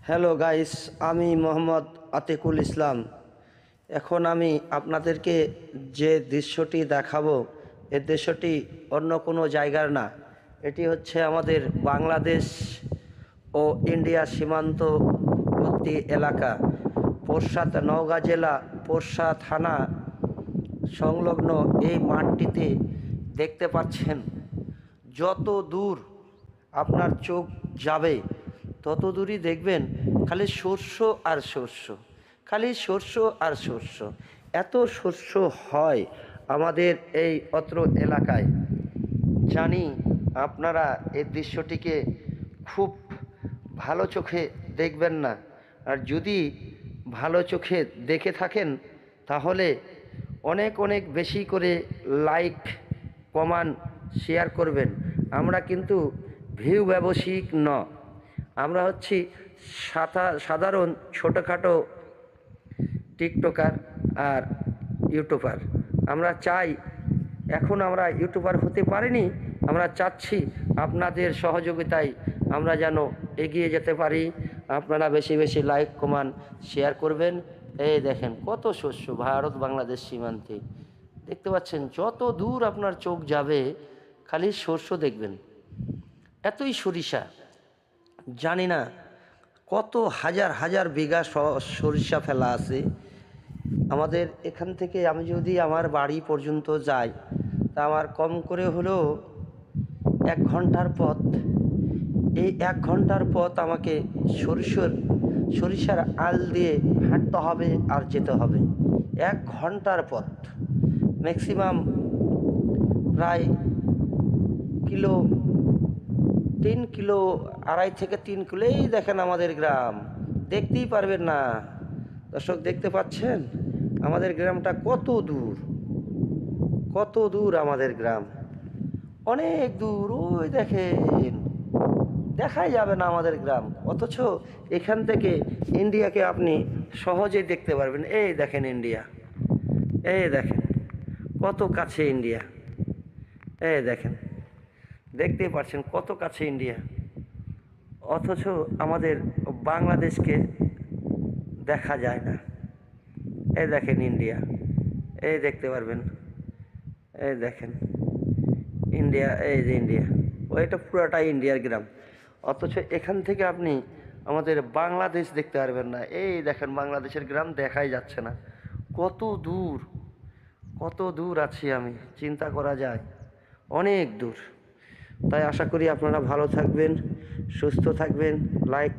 Hello guys, আমি মোহাম্মদ আতিকুল ইসলাম। এখন আমি আপনাদেরকে যে দৃশ্যটি দেখাবো, এ দৃশ্যটি অন্য কোনো জায়গার না। এটি হচ্ছে আমাদের বাংলাদেশ ও ইন্ডিয়া সীমান্তবর্তী এলাকা, পোরশা নওগাঁ জেলা, পোরশা থানা সংলগ্ন এই মাঠটিতে দেখতে পাচ্ছেন, যত দূর আপনার চোখ যাবে তত দূরই দেখবেন খালি শস্য আর শস্য, খালি শস্য আর শস্য। এত শস্য হয় আমাদের এই অত্র এলাকায়। জানি আপনারা এই দৃশ্যটিকে খুব ভালো চোখে দেখবেন না, আর যদি ভালো চোখে দেখে থাকেন তাহলে অনেক অনেক বেশি করে লাইক, কমেন্ট, শেয়ার করবেন। আমরা কিন্তু ভিউ ব্যবসায়িক ন, আমরা হচ্ছি সাধারণ ছোটোখাটো টিকটকার আর ইউটিউবার। আমরা চাই, এখন আমরা ইউটিউবার হতে পারিনি, আমরা চাচ্ছি আপনাদের সহযোগিতায় আমরা যেন এগিয়ে যেতে পারি। আপনারা বেশি বেশি লাইক, কমেন্ট, শেয়ার করবেন। এই দেখেন কত শস্য ভারত বাংলাদেশ সীমান্তে, দেখতে পাচ্ছেন যত দূর আপনার চোখ যাবে খালি শস্য দেখবেন। এতই সরিষা, জানি না কত হাজার হাজার বিঘা সরিষা ফেলা আছে আমাদের এখান থেকে। আমি যদি আমার বাড়ি পর্যন্ত যাই তা আমার কম করে হলেও 1 ঘন্টার পথ। এই 1 ঘন্টার পথ আমাকে সরিষার আল দিয়ে হাঁটতে হবে আর যেতে হবে। 1 ঘন্টার পথ, ম্যাক্সিমাম প্রায় কিলো 3 কিলো, 2.5 থেকে 3 কিলো। এই দেখেন আমাদের গ্রাম, দেখতেই পারবেন না দর্শক, দেখতে পাচ্ছেন আমাদের গ্রামটা কত দূর, কত দূর আমাদের গ্রাম, অনেক দূর। ওই দেখেন, দেখাই যাবে না আমাদের গ্রাম, অথচ এখান থেকে ইন্ডিয়াকে আপনি সহজেই দেখতে পারবেন। এই দেখেন ইন্ডিয়া, এই দেখেন কত কাছে ইন্ডিয়া, এই দেখেন, দেখতেই পাচ্ছেন কত কাছে ইন্ডিয়া, অথচ আমাদের বাংলাদেশকে দেখা যায় না। এই দেখেন ইন্ডিয়া, এই দেখতে পারবেন, এই দেখেন ইন্ডিয়া, এই যে ইন্ডিয়া, ওইটা পুরোটাই ইন্ডিয়ার গ্রাম, অথচ এখান থেকে আপনি আমাদের বাংলাদেশ দেখতে পারবেন না। এই দেখেন বাংলাদেশের গ্রাম দেখাই যাচ্ছে না, কত দূর, কত দূর আছি আমি, চিন্তা করা যায়, অনেক দূর। তাই আশা করি আপনারা ভালো থাকবেন, সুস্থ থাকবেন। লাইক